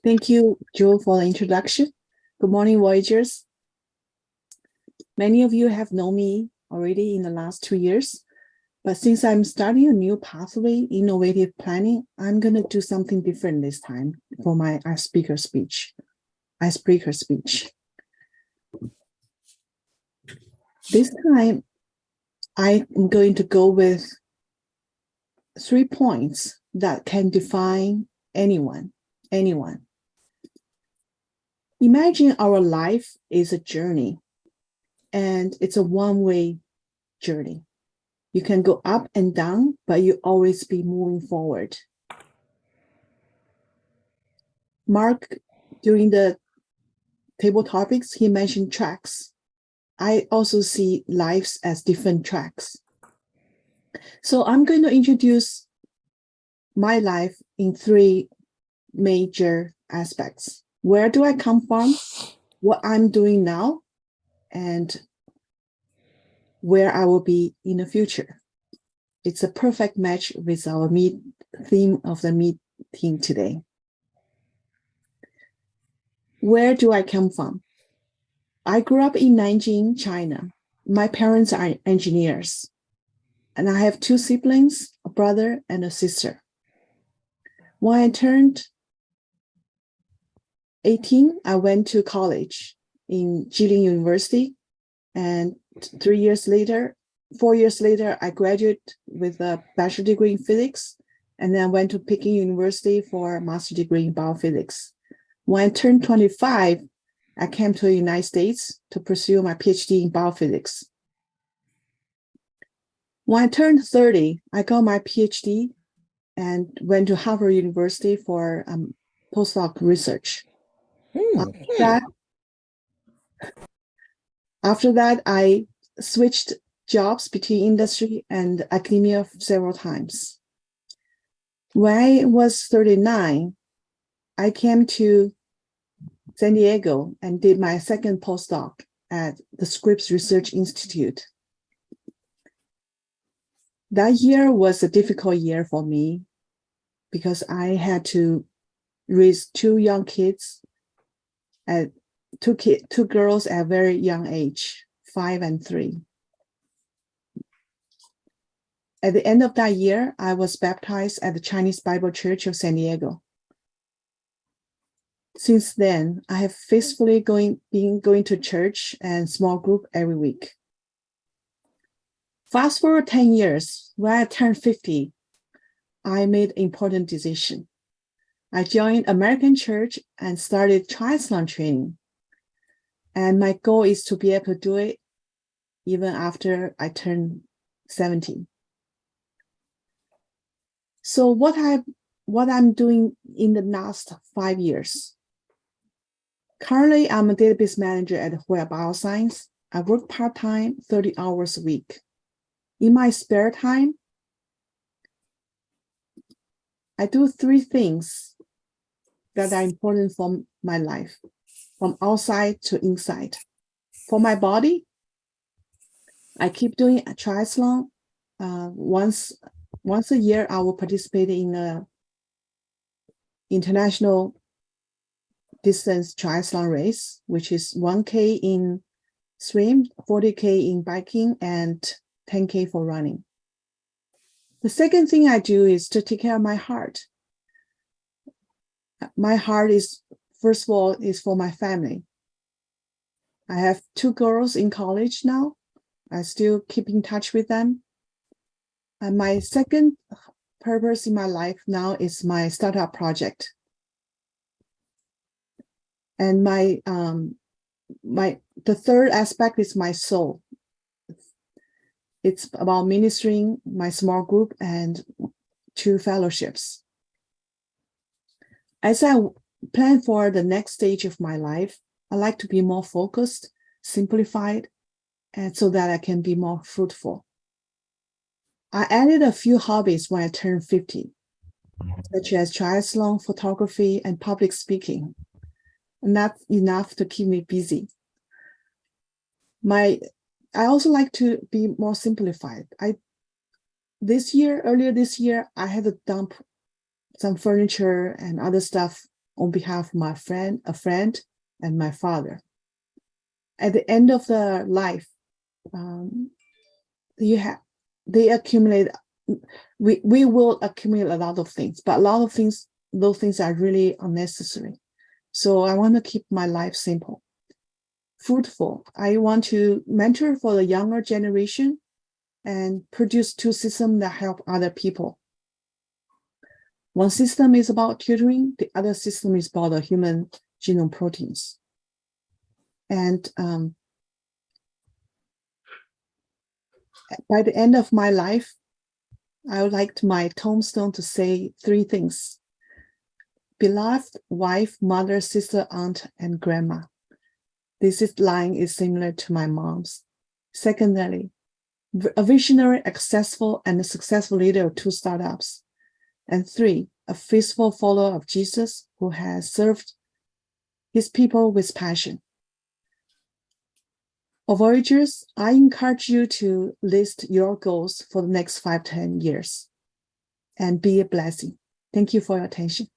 Thank you, Joe, for the introduction. Good morning, Voyagers. Many of you have known me already in the last 2 years, but since I'm starting a new pathway, innovative planning, I'm going to do something different this time for my icebreaker speech. This time, I'm going to go with 3 points that can define anyone. Imagine our life is a journey, and it's a one-way journey. You can go up and down, but you always be moving forward. Mark, during the table topics, he mentioned tracks. I also see lives as different tracks. So I'm going to introduce my life in 3 major aspects. Where do I come from, what I'm doing now, and where I will be in the future. It's a perfect match with our theme of the meeting today. Where do I come from? I grew up in Nanjing, China. My parents are engineers, and I have 2 siblings, a brother and a sister. When I turned 18, I went to college in Jilin University, and 4 years later, I graduated with a bachelor degree in physics, and then went to Peking University for a master's degree in biophysics. When I turned 25, I came to the United States to pursue my PhD in biophysics. When I turned 30, I got my PhD and went to Harvard University for postdoc research. After that, I switched jobs between industry and academia several times. When I was 39, I came to San Diego and did my second postdoc at the Scripps Research Institute. That year was a difficult year for me because I had to raise 2 young kids, two girls at a very young age, 5 and 3. At the end of that year, I was baptized at the Chinese Bible Church of San Diego. Since then, I have faithfully been going to church and small group every week. Fast forward 10 years, when I turned 50, I made an important decision. I joined American Church and started triathlon training. And my goal is to be able to do it even after I turn 70. So what I'm doing in the last 5 years. Currently, I'm a database manager at Voyagers Bioscience. I work part-time, 30 hours a week. In my spare time, I do 3 things that are important for my life, from outside to inside. For my body, I keep doing a triathlon. Once a year, I will participate in a international distance triathlon race, which is 1K in swim, 40K in biking, and 10K for running. The second thing I do is to take care of my heart. My heart is, first of all, is for my family. I have 2 girls in college now. I still keep in touch with them. And my second purpose in my life now is my startup project. And the third aspect is my soul. It's about ministering my small group and 2 fellowships. As I plan for the next stage of my life, I like to be more focused, simplified, and so that I can be more fruitful. I added a few hobbies when I turned 50, such as triathlon, photography, and public speaking. Not enough to keep me busy. I also like to be more simplified. Earlier this year, I had to dump some furniture and other stuff on behalf of a friend, and my father. At the end of their life, they accumulate. We will accumulate a lot of things, but a lot of things, those things are really unnecessary. So I want to keep my life simple, fruitful. I want to mentor for the younger generation and produce 2 systems that help other people. One system is about tutoring, the other system is about the human genome proteins. And by the end of my life, I would like my tombstone to say 3 things. Beloved wife, mother, sister, aunt, and grandma. This line is similar to my mom's. Secondly, a visionary, successful leader of 2 startups. And 3, a faithful follower of Jesus who has served his people with passion. Voyagers, I encourage you to list your goals for the next 5-10 years and be a blessing. Thank you for your attention.